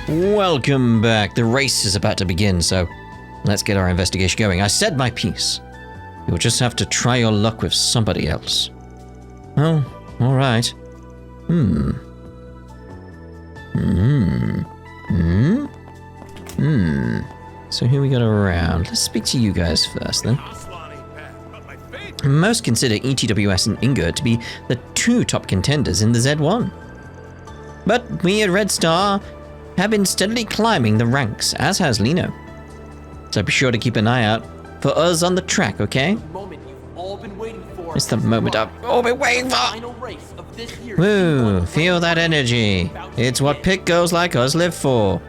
Welcome back. The race is about to begin, so let's get our investigation going. I said my piece. You'll just have to try your luck with somebody else. Oh, alright. So who we got around? Let's speak to you guys first, then. Most consider ETWS and Ingot to be the two top contenders in the Z1. But we at Red Star have been steadily climbing the ranks, as has Lino. So be sure to keep an eye out for us on the track, okay? It's the moment I've all been waiting for! Woo, feel that energy. It's what pit girls like us live for.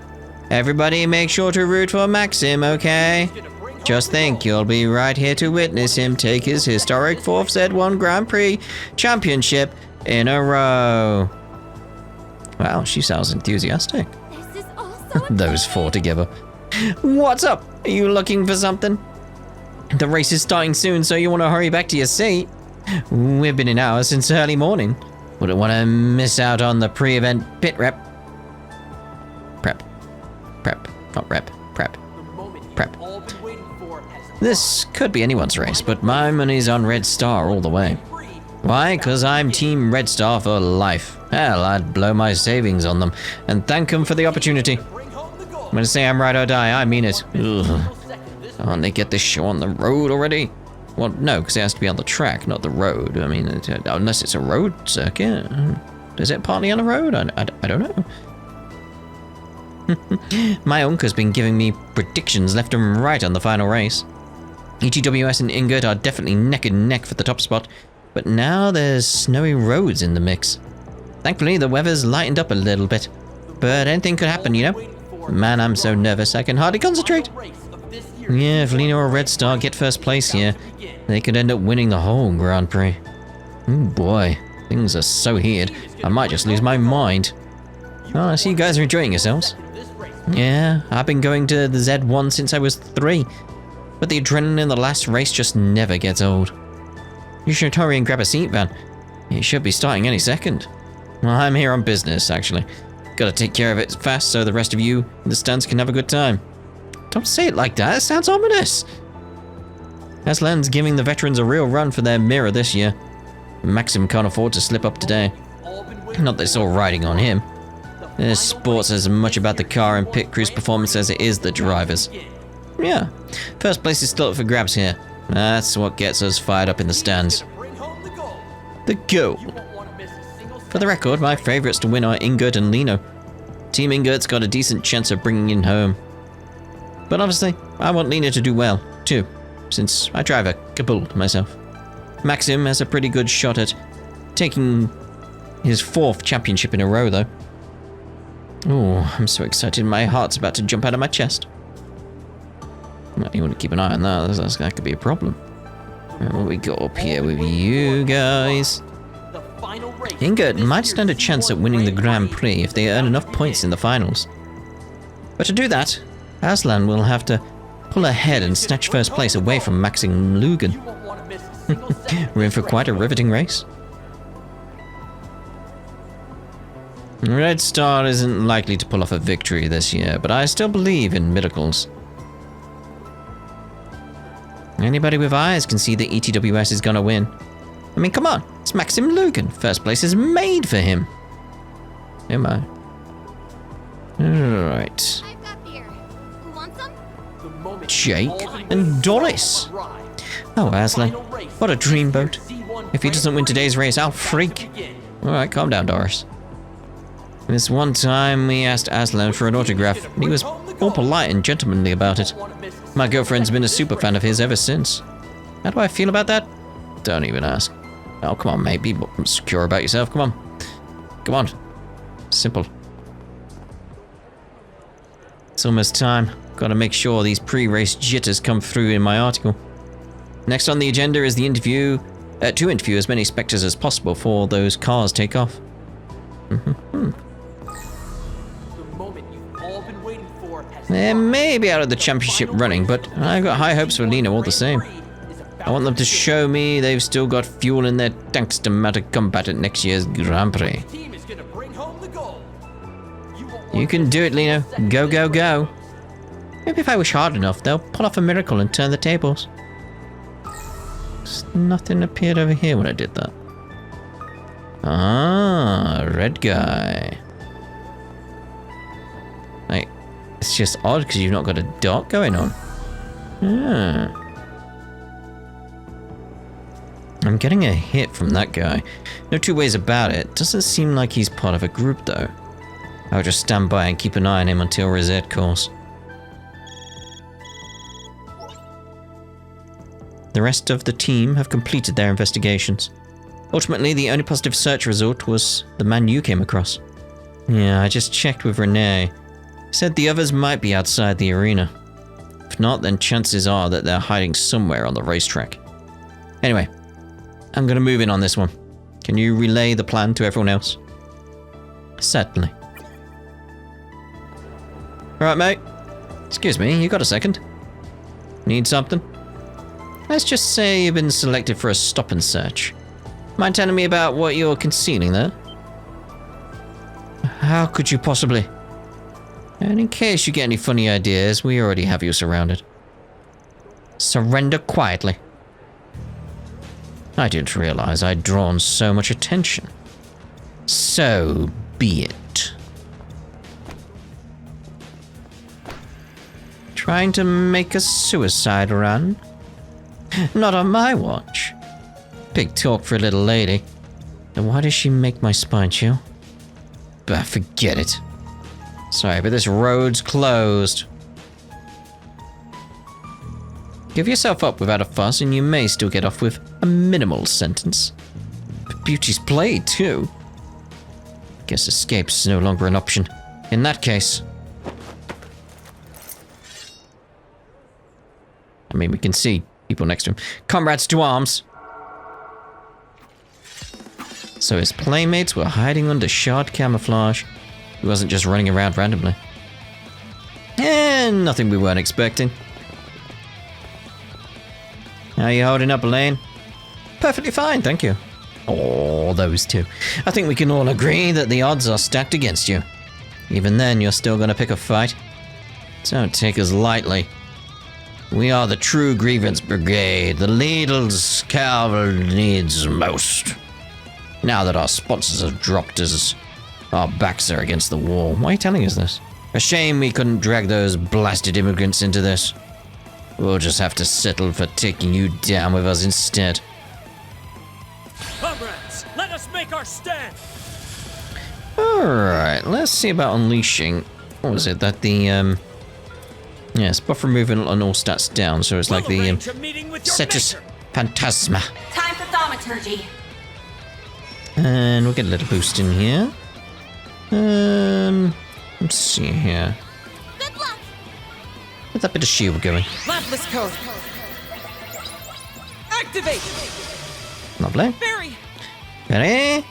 Everybody make sure to root for Maxim, okay? Just think, you'll be right here to witness him take his historic 4th Z1 Grand Prix championship in a row. Wow, she sounds enthusiastic. This is all so Those four together. What's up? Are you looking for something? The race is starting soon, so you want to hurry back to your seat. We've been in ours since early morning. Wouldn't want to miss out on the pre-event pit prep. Not rep. Prep. This could be anyone's race, but my money's on Red Star all the way. Why? Because I'm Team Red Star for life. Hell, I'd blow my savings on them and thank them for the opportunity. When I say I'm ride or die, I mean it. Ugh. Can't they get this show on the road already? Well, no, because it has to be on the track, not the road. I mean, unless it's a road circuit. Is it partly on the road? I don't know. My uncle's been giving me predictions left and right on the final race. ETWS and Ingot are definitely neck and neck for the top spot, but now there's snowy roads in the mix. Thankfully, the weather's lightened up a little bit, but anything could happen, you know? Man, I'm so nervous I can hardly concentrate. Yeah, if Lino or Red Star get first place here, they could end up winning the whole Grand Prix. Oh boy, things are so heated, I might just lose my mind. Oh, I see you guys are enjoying yourselves. Yeah, I've been going to the Z1 since I was 3, but the adrenaline in the last race just never gets old. You should hurry and grab a seat, Van. It should be starting any second. Well, I'm here on business, actually. Gotta take care of it fast so the rest of you in the stands can have a good time. Don't say it like that, it sounds ominous. Aslan's giving the veterans a real run for their mirror this year. Maxim can't afford to slip up today. Not that it's all riding on him. This sport's as much about the car and pit crew's performance as it is the drivers. Yeah, first place is still up for grabs here. That's what gets us fired up in the stands. The goal. For the record, my favourites to win are Ingot and Lino. Team Ingot's got a decent chance of bringing in home. But obviously, I want Lino to do well, too, since I drive a Cabal myself. Maxim has a pretty good shot at taking his 4th championship in a row, though. Oh, I'm so excited, my heart's about to jump out of my chest. Well, you want to keep an eye on that, that could be a problem. What we got up here with you guys? Ingot might stand a chance at winning the Grand Prix if they earn enough points in the finals. But to do that, Aslan will have to pull ahead and snatch first place away from Maxim Lugan. We're in for quite a riveting race. Red Star isn't likely to pull off a victory this year, but I still believe in miracles. Anybody with eyes can see that ETWS is gonna win. I mean, come on, it's Maxim Lugan. First place is made for him. Oh my. Alright. I've got beer. Who wants some? Jake and Doris. Oh, Aslan, what a dreamboat. If he doesn't win today's race, I'll freak. Alright, calm down, Doris. This one time we asked Aslan for an autograph, and he was all polite and gentlemanly about it. My girlfriend's been a super fan of his ever since. How do I feel about that? Don't even ask. Oh, come on, mate, be secure about yourself, come on. Come on. Simple. It's almost time. Gotta make sure these pre-race jitters come through in my article. Next on the agenda is the interview, to interview as many specters as possible before those cars take off. They may be out of the championship running, but I've got high hopes for Lino all the same. I want them to show me they've still got fuel in their tanks to mount a combat at next year's Grand Prix. You can do it, Lino. Go, go, go. Maybe if I wish hard enough, they'll pull off a miracle and turn the tables. Nothing appeared over here when I did that. Ah, red guy. Like, it's just odd because you've not got a dot going on. Yeah. I'm getting a hit from that guy. No two ways about it. Doesn't seem like he's part of a group though. I'll just stand by and keep an eye on him until Rosette calls. The rest of the team have completed their investigations. Ultimately, the only positive search result was the man you came across. Yeah, I just checked with Renee. He said the others might be outside the arena. If not, then chances are that they're hiding somewhere on the racetrack. Anyway, I'm gonna move in on this one. Can you relay the plan to everyone else? Certainly. Alright, mate. Excuse me, you got a second? Need something? Let's just say you've been selected for a stop and search. Mind telling me about what you're concealing there? How could you possibly? And in case you get any funny ideas, we already have you surrounded. Surrender quietly. I didn't realize I'd drawn so much attention. So be it. Trying to make a suicide run? Not on my watch. Big talk for a little lady. And why does she make my spine chill? Bah, forget it. Sorry, but this road's closed. Give yourself up without a fuss and you may still get off with a minimal sentence. But beauty's played, too. Guess escape's no longer an option. In that case... I mean, we can see people next to him. Comrades to arms! So his playmates were hiding under shard camouflage. He wasn't just running around randomly. And nothing we weren't expecting. How you holding up, Elaine? Perfectly fine, thank you. Oh, those two. I think we can all agree that the odds are stacked against you. Even then, you're still gonna pick a fight. Don't take us lightly. We are the true grievance brigade, the leaders cavalry needs most. Now that our sponsors have dropped us, our backs are against the wall. Why are you telling us this? A shame we couldn't drag those blasted immigrants into this. We'll just have to settle for taking you down with us instead. Comrades, let us make our stand! Alright, let's see about unleashing. What was it? That the, yes, buff removal on all stats down, so it's like the, Cetus Phantasma. Time for thaumaturgy. And we'll get a little boost in here. Let's see here. Good luck. Get that bit of shield going. Lampless code. Activate. Lovely. Barry. Very.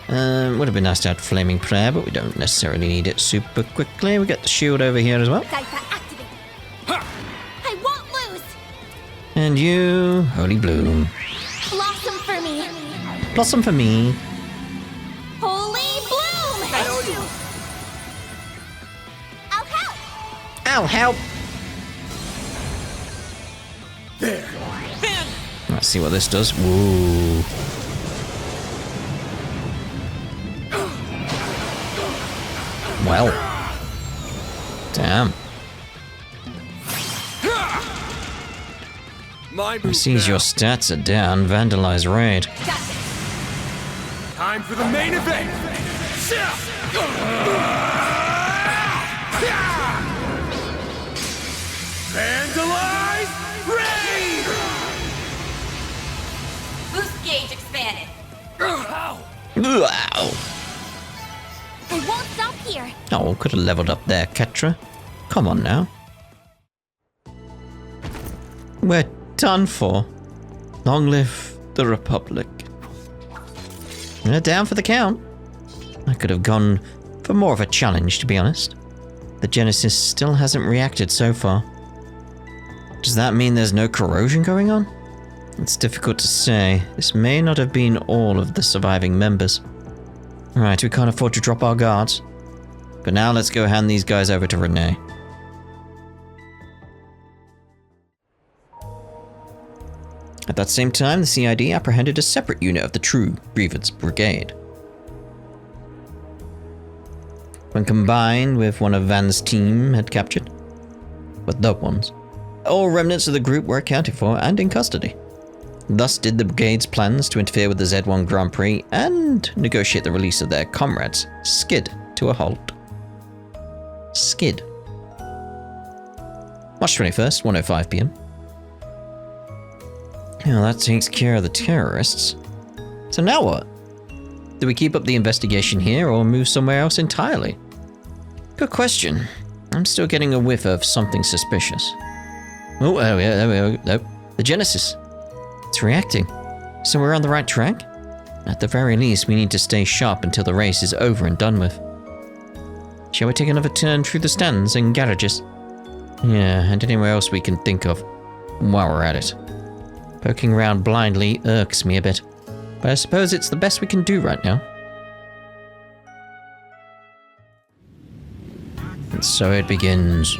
Would have been nice to have flaming prayer, but we don't necessarily need it super quickly. We got the shield over here as well. Sci-Fi activate. I won't lose. And you, Holy Bloom. Blossom for me. Blossom for me. Holy bloom. I owe you. I'll help. Ow, help! There! Fan. Let's see what this does. Woo. Well. Damn. My He move sees now. your stats are down. Vandalize raid. Got this. Time for the main event! Vandalize raid! Boost gauge expanded. Ow! Wow. I won't stop here. Oh, could have leveled up there, Ketra. Come on now. We're done for. Long live the Republic. They're down for the count. I could have gone for more of a challenge, to be honest. The Genesis still hasn't reacted so far. Does that mean there's no corrosion going on? It's difficult to say. This may not have been all of the surviving members. Right, we can't afford to drop our guards. But now let's go hand these guys over to Renee. At that same time, the CID apprehended a separate unit of the True Grievance Brigade. When combined with one of Van's team had captured, but the ones, all remnants of the group were accounted for and in custody. Thus did the brigade's plans to interfere with the Z1 Grand Prix and negotiate the release of their comrades skid to a halt. Skid. March 21st, 1:05 p.m. Well, that takes care of the terrorists. So now what? Do we keep up the investigation here or move somewhere else entirely? Good question. I'm still getting a whiff of something suspicious. Oh, there we go. The Genesis. It's reacting. So we're on the right track? At the very least, we need to stay sharp until the race is over and done with. Shall we take another turn through the stands and garages? Yeah, and anywhere else we can think of while we're at it. Poking around blindly irks me a bit, but I suppose it's the best we can do right now. And so it begins.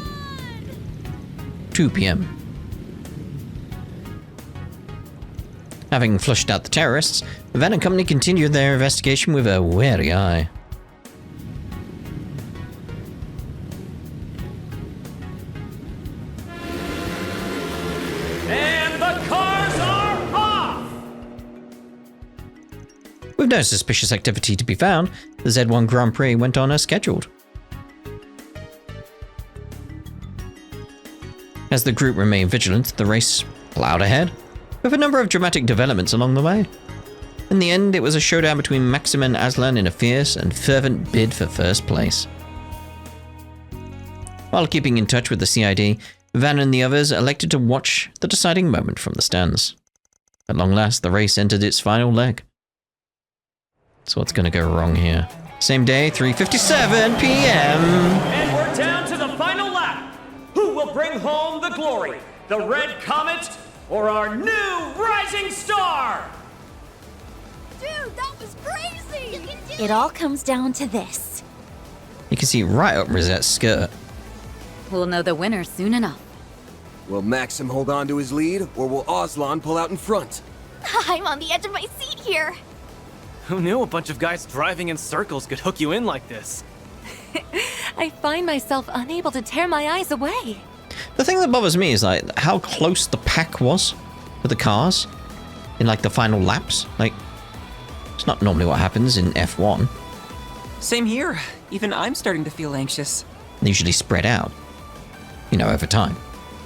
2 p.m. Having flushed out the terrorists, Van and company continued their investigation with a wary eye. And the cars are off! With no suspicious activity to be found, the Z1 Grand Prix went on as scheduled. As the group remained vigilant, the race plowed ahead, with a number of dramatic developments along the way. In the end, it was a showdown between Maxim and Aslan in a fierce and fervent bid for first place. While keeping in touch with the CID, Van and the others elected to watch the deciding moment from the stands. At long last, the race entered its final leg. So what's going to go wrong here? Same day, 3:57 p.m. And we're down to the final lap. Who will bring home the glory? The Red Comet or our new rising star? Dude, that was crazy! You can do it all comes down to this. You can see right up Rosette's skirt. We'll know the winner soon enough. Will Maxim hold on to his lead, or will Aslan pull out in front? I'm on the edge of my seat here. Who knew a bunch of guys driving in circles could hook you in like this? I find myself unable to tear my eyes away. The thing that bothers me is like how close the pack was with the cars in like the final laps. Like, it's not normally what happens in F1. Same here. Even I'm starting to feel anxious. They usually spread out, you know, over time.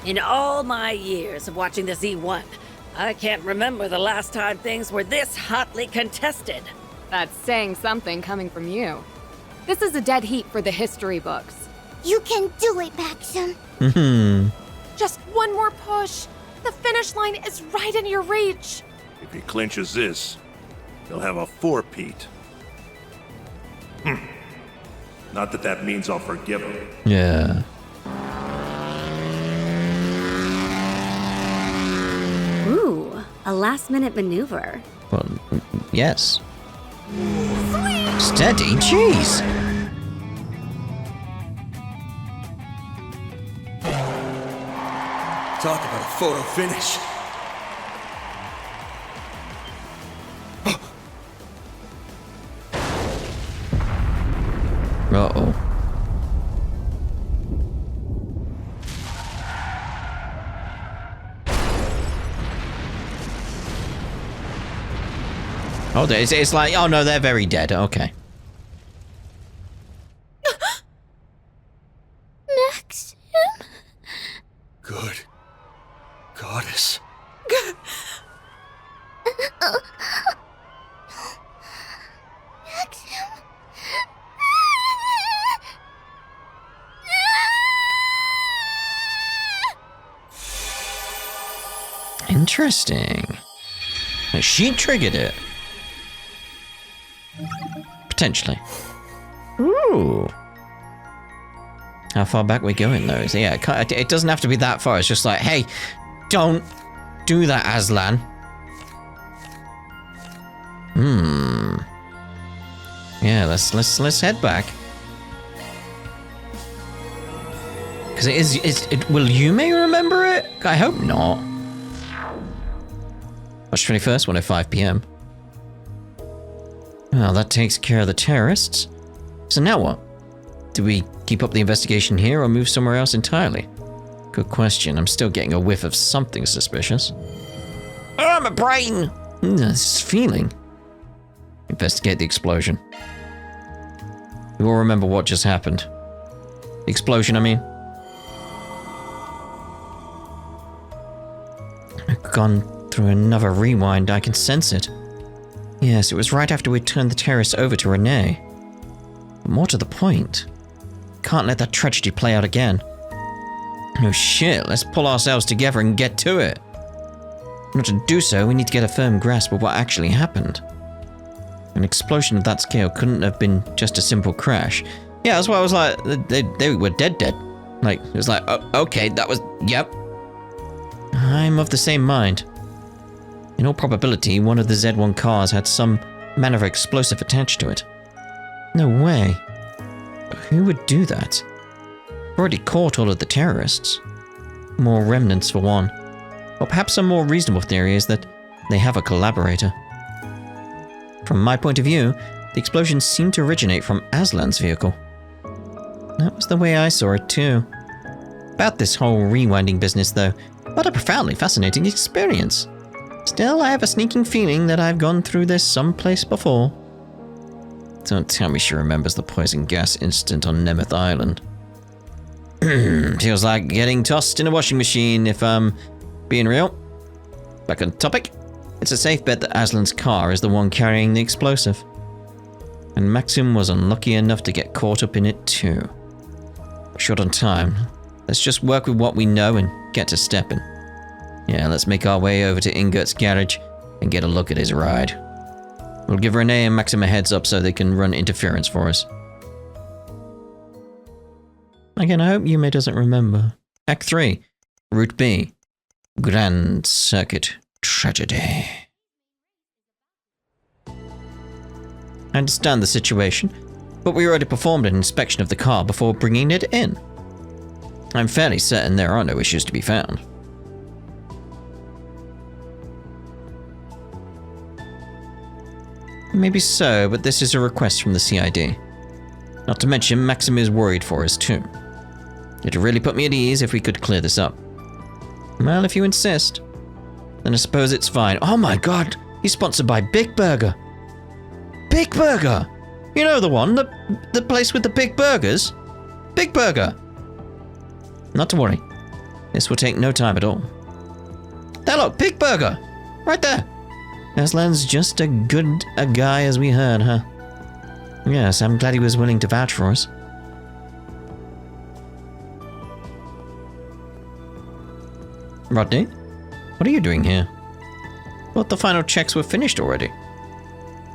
In all my years of watching the Z1, I can't remember the last time things were this hotly contested. That's saying something coming from you. This is a dead heat for the history books. You can do it, Maxim. Just one more push. The finish line is right in your reach. If he clinches this, he'll have a four-peat. Not that that means I'll forgive him. Yeah. Ooh, a last-minute maneuver. Well, yes. Steady, jeez. Talk about a photo finish. Uh-oh. Oh, it's like, oh no, they're very dead. Okay. Maxim? Good goddess. Maxim? Interesting. She triggered it. Potentially. Ooh. How far back we going though? So yeah, it doesn't have to be that far. It's just like, hey, don't do that, Aslan. Yeah, let's head back. Because will Yume remember it? I hope not. March 21st, 1:05 p.m. Well, that takes care of the terrorists. So now what? Do we keep up the investigation here or move somewhere else entirely? Good question. I'm still getting a whiff of something suspicious. Oh, my brain! This feeling. Investigate the explosion. You all remember what just happened. The explosion, I mean. I've gone through another rewind. I can sense it. Yes, it was right after we turned the terrorists over to Renee. But more to the point, can't let that tragedy play out again. Oh shit, let's pull ourselves together and get to it. In order to do so, we need to get a firm grasp of what actually happened. An explosion of that scale couldn't have been just a simple crash. Yeah, that's why I was like, they were dead. Like, it was like, oh, okay, that was, yep. I'm of the same mind. In all probability, one of the Z1 cars had some manner of explosive attached to it. No way. Who would do that? Already caught all of the terrorists. More remnants for one. Or perhaps a more reasonable theory is that they have a collaborator. From my point of view, the explosion seemed to originate from Aslan's vehicle. That was the way I saw it too. About this whole rewinding business though, what a profoundly fascinating experience. Still, I have a sneaking feeling that I've gone through this someplace before. Don't tell me she remembers the poison gas incident on Nemeth Island. Feels like getting tossed in a washing machine if I'm being real. Back on topic. It's a safe bet that Aslan's car is the one carrying the explosive. And Maxim was unlucky enough to get caught up in it too. Short on time. Let's just work with what we know and get to stepping. Yeah, let's make our way over to Ingert's garage and get a look at his ride. We'll give Renee and Maxim a heads up so they can run interference for us. Again, I hope Yume doesn't remember. Act 3. Route B. Grand Circuit Tragedy. I understand the situation, but we already performed an inspection of the car before bringing it in. I'm fairly certain there are no issues to be found. Maybe so, but this is a request from the CID. Not to mention, Maxim is worried for us too. It'd really put me at ease if we could clear this up. Well, if you insist, then I suppose it's fine. Oh my god, he's sponsored by Big Burger. Big Burger! You know the one, the place with the big burgers? Big Burger! Not to worry, this will take no time at all. There look, Big Burger! Right there! Aslan's just as good a guy as we heard, huh? Yes, I'm glad he was willing to vouch for us. Rodney, what are you doing here? Thought the final checks were finished already.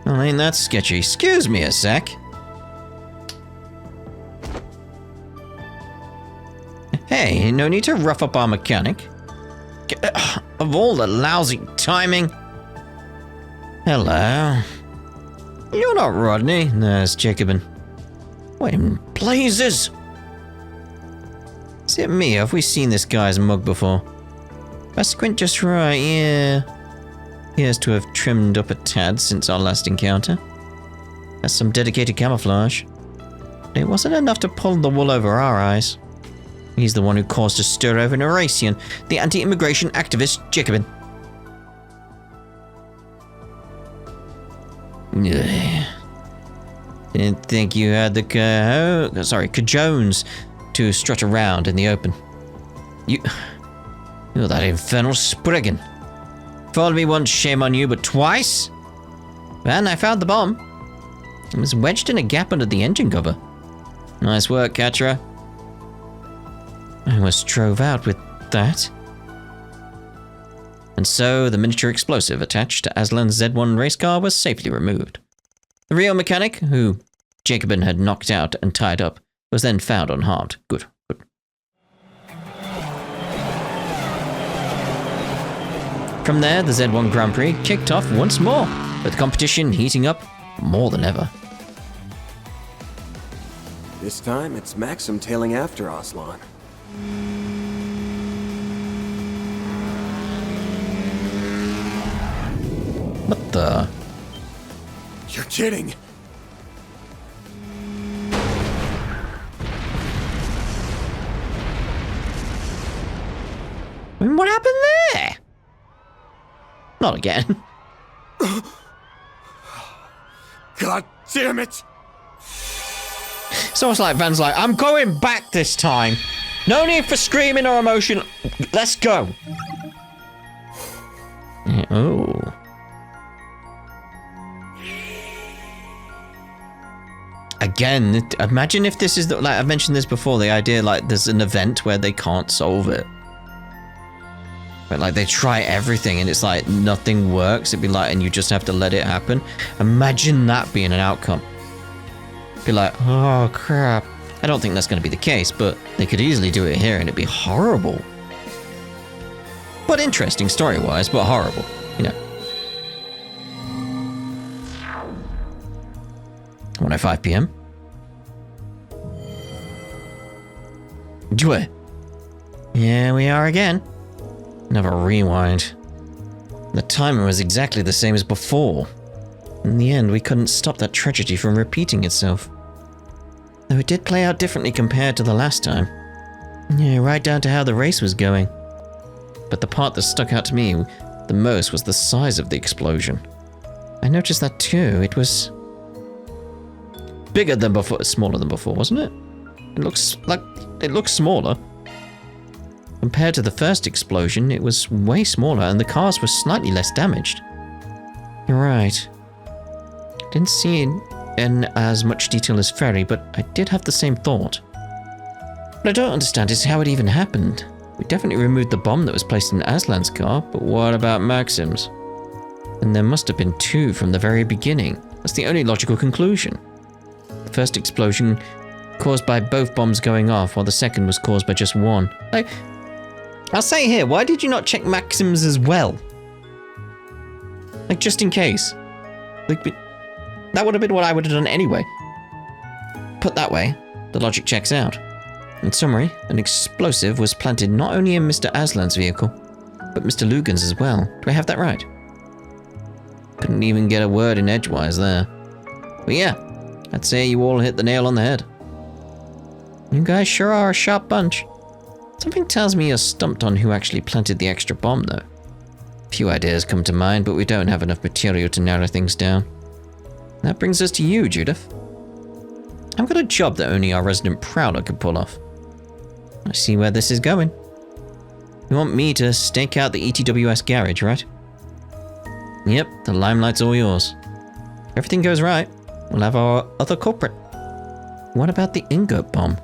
Well, ain't that sketchy? Excuse me a sec. Hey, no need to rough up our mechanic. Of all the lousy timing. Hello. You're not Rodney. No, it's Jacobin. What in blazes? Is it me? Have we seen this guy's mug before? If I squint just right, yeah. He has to have trimmed up a tad since our last encounter. Has some dedicated camouflage. But it wasn't enough to pull the wool over our eyes. He's the one who caused a stir over Neuracian, the anti-immigration activist Jacobin. Didn't think you had the cajones to strut around in the open. You're that infernal Spriggan. Followed me once, shame on you, but twice? And I found the bomb. It was wedged in a gap under the engine cover. Nice work, Katra. I almost drove out with that. And so the miniature explosive attached to Aslan's Z1 race car was safely removed. The real mechanic, who Jacobin had knocked out and tied up, was then found unharmed. Good. From there, the Z1 Grand Prix kicked off once more, with the competition heating up more than ever. This time, it's Maxim tailing after Aslan. What the? You're kidding! I mean, what happened there? Not again. God damn it! It's almost like Van's like, I'm going back this time. No need for screaming or emotion. Let's go. Oh. Again, imagine if this is the, like I've mentioned this before, the idea like there's an event where they can't solve it. But like they try everything and it's like nothing works. It'd be like, and you just have to let it happen. Imagine that being an outcome. Be like, oh crap. I don't think that's going to be the case, but they could easily do it here and it'd be horrible. But interesting story-wise, but horrible, you know. 1:05 p.m. Joy. Yeah, we are again. Another rewind. The timer was exactly the same as before. In the end, we couldn't stop that tragedy from repeating itself. Though it did play out differently compared to the last time. Yeah, right down to how the race was going. But the part that stuck out to me the most was the size of the explosion. I noticed that too. It was bigger than before, smaller than before, wasn't it? It looks smaller. Compared to the first explosion, it was way smaller and the cars were slightly less damaged. You're right. Didn't see it in as much detail as Ferry, but I did have the same thought. What I don't understand is how it even happened. We definitely removed the bomb that was placed in Aslan's car, but what about Maxim's? And there must have been two from the very beginning. That's the only logical conclusion. The first explosion caused by both bombs going off, while the second was caused by just one. I'll say here, why did you not check Maxim's as well? Like, just in case. Like, that would have been what I would have done anyway. Put that way, the logic checks out. In summary, an explosive was planted not only in Mr. Aslan's vehicle, but Mr. Lugan's as well. Do I have that right? Couldn't even get a word in edgewise there. But yeah, I'd say you all hit the nail on the head. You guys sure are a sharp bunch. Something tells me you're stumped on who actually planted the extra bomb, though. Few ideas come to mind, but we don't have enough material to narrow things down. That brings us to you, Judith. I've got a job that only our resident Prowler could pull off. I see where this is going. You want me to stake out the ETWS garage, right? Yep, the limelight's all yours. If everything goes right, we'll have our other culprit. What about the ingot bomb?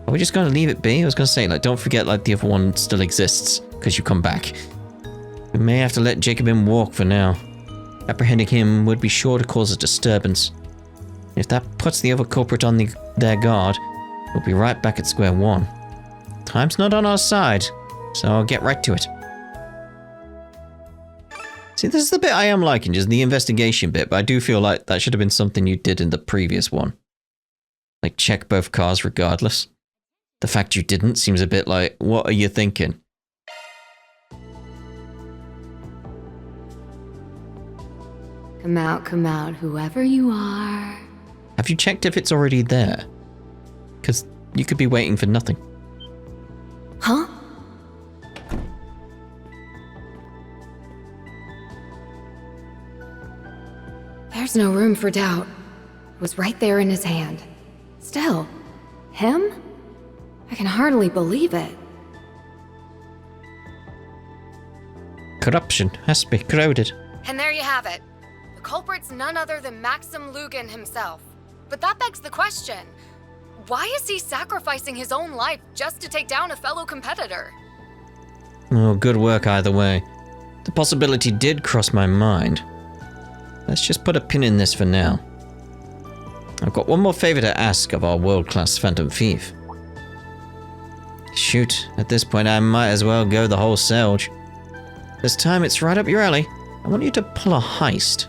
Are we just going to leave it be? I was going to say, like, don't forget, like, the other one still exists, because you come back. We may have to let Jacobin walk for now. Apprehending him would be sure to cause a disturbance. If that puts the other culprit on their guard, we'll be right back at square one. Time's not on our side, so I'll get right to it. See, this is the bit I am liking, just the investigation bit, but I do feel like that should have been something you did in the previous one. Like, check both cars regardless. The fact you didn't seems a bit like, what are you thinking? Come out, whoever you are. Have you checked if it's already there? Because you could be waiting for nothing. Huh? There's no room for doubt. It was right there in his hand. Still, him? I can hardly believe it. Corruption has to be crowded. And there you have it. The culprit's none other than Maxim Lugan himself. But that begs the question, why is he sacrificing his own life just to take down a fellow competitor? Oh, good work either way. The possibility did cross my mind. Let's just put a pin in this for now. I've got one more favor to ask of our world-class Phantom Thief. Shoot, at this point I might as well go the whole Selge. This time it's right up your alley. I want you to pull a heist.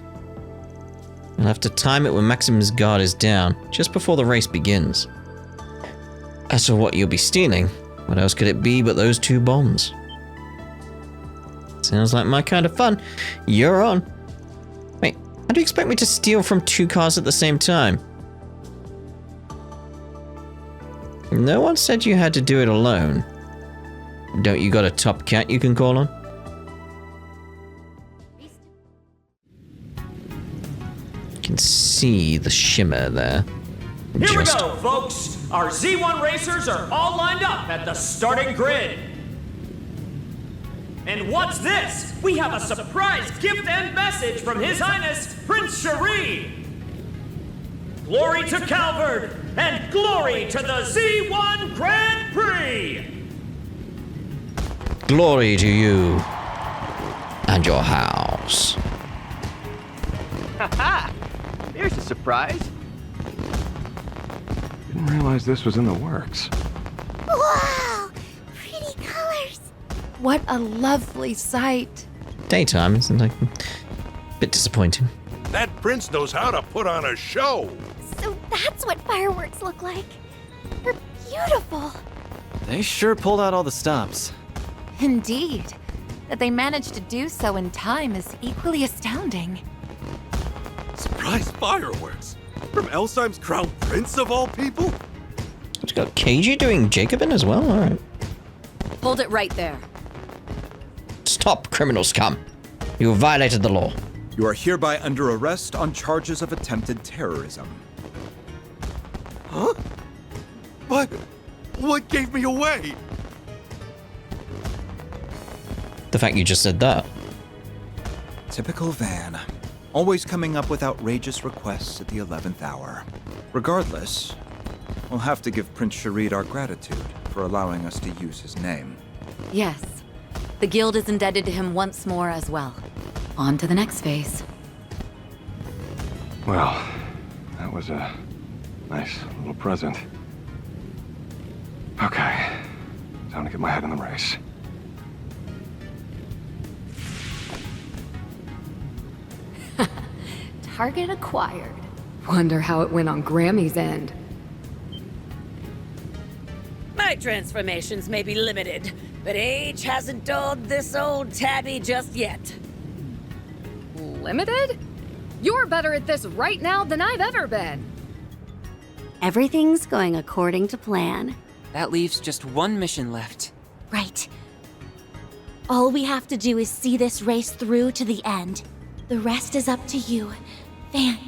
You'll have to time it when Maxim's guard is down, just before the race begins. As for what you'll be stealing, what else could it be but those 2 bombs? Sounds like my kind of fun. You're on. Wait, how do you expect me to steal from 2 cars at the same time? No one said you had to do it alone. Don't you got a top cat you can call on? You can see the shimmer there. Here we go, folks! Our Z1 racers are all lined up at the starting grid. And what's this? We have a surprise gift and message from His Highness Prince Cherie! Glory to Calvert, and glory to the Z1 Grand Prix! Glory to you and your house. Haha! There's a surprise. Didn't realize this was in the works. Wow! Pretty colors. What a lovely sight. Daytime, isn't like a bit disappointing. That prince knows how to put on a show. So that's what fireworks look like. They're beautiful. They sure pulled out all the stops. Indeed. That they managed to do so in time is equally astounding. Surprise fireworks! From Elsheim's crown prince of all people? It's got KG doing Jacobin as well? Alright. Hold it right there. Stop, criminal scum. You violated the law. You are hereby under arrest on charges of attempted terrorism. Huh? What gave me away? The fact you just said that. Typical Van. Always coming up with outrageous requests at the 11th hour. Regardless, we'll have to give Prince Cherie our gratitude for allowing us to use his name. Yes. The guild is indebted to him once more as well. On to the next phase. Well, that was a nice little present. Okay, time to get my head in the race. Target acquired. Wonder how it went on Grammy's end. My transformations may be limited, but age hasn't dulled this old tabby just yet. Limited? You're better at this right now than I've ever been. Everything's going according to plan. That leaves just 1 mission left. Right. All we have to do is see this race through to the end. The rest is up to you, Van.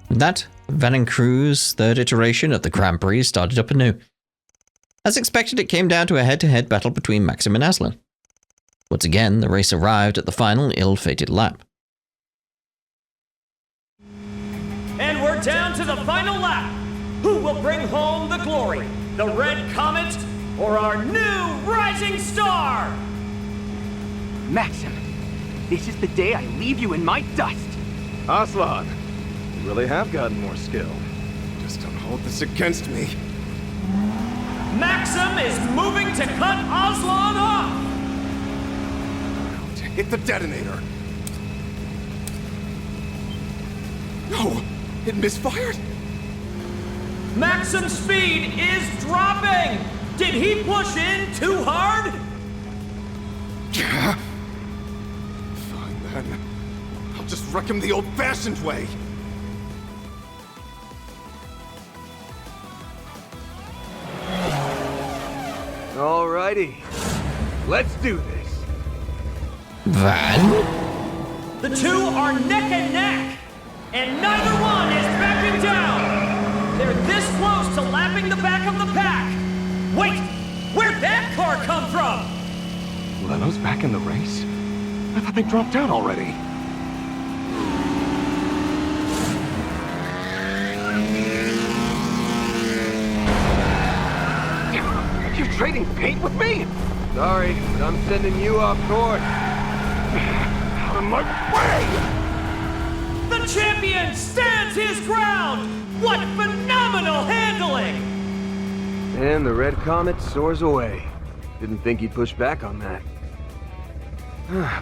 That, Van and Crew's 3rd iteration of the Grand Prix started up anew. As expected, it came down to a head-to-head battle between Maxim and Aslan. Once again, the race arrived at the final ill-fated lap. And we're down to the final lap. Who will bring home the glory? The Red Comet or our new rising star? Maxim, this is the day I leave you in my dust. Aslan, you really have gotten more skill. Just don't hold this against me. Maxim is moving to cut Aslan off. Hit the detonator. No, it misfired. Maxim's speed is dropping. Did he push in too hard? Fine then. I'll just wreck him the old-fashioned way. Alrighty, let's do this. Van? The two are neck and neck, and neither one is backing down. They're this close to lapping the back of the pack. Wait, where'd that car come from? Leno's back in the race? I thought they dropped out already. You're trading paint with me? Sorry, but I'm sending you off course. Out of my way! The champion stands his ground! What phenomenal handling! And the Red Comet soars away. Didn't think he'd push back on that.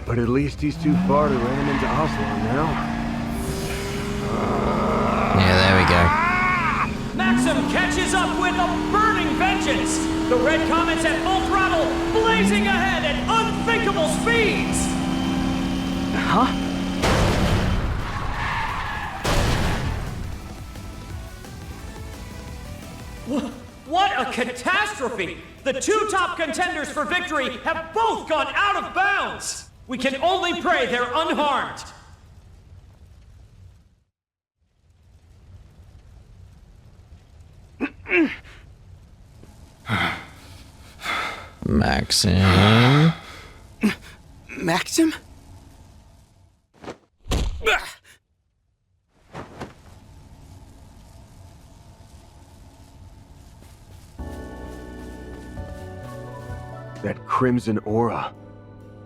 But at least he's too far to ram into Aslan now. Yeah, there we go. Maxim Maxim catches up with a burning vengeance. The Red Comet's at full throttle, blazing ahead at unthinkable speeds. Huh? What a catastrophe! The two top contenders for victory have both gone out of bounds! We can only pray they're unharmed! Maxim. Maxim? That crimson aura.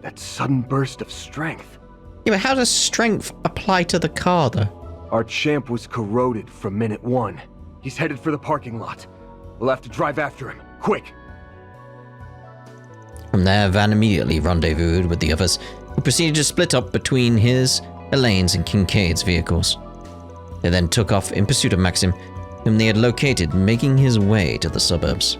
That sudden burst of strength. Yeah, but how does strength apply to the car, though? Our champ was corroded from minute one. He's headed for the parking lot. We'll have to drive after him. Quick! From there, Van immediately rendezvoused with the others, who proceeded to split up between his, Elaine's, and Kincaid's vehicles. They then took off in pursuit of Maxim, whom they had located, making his way to the suburbs.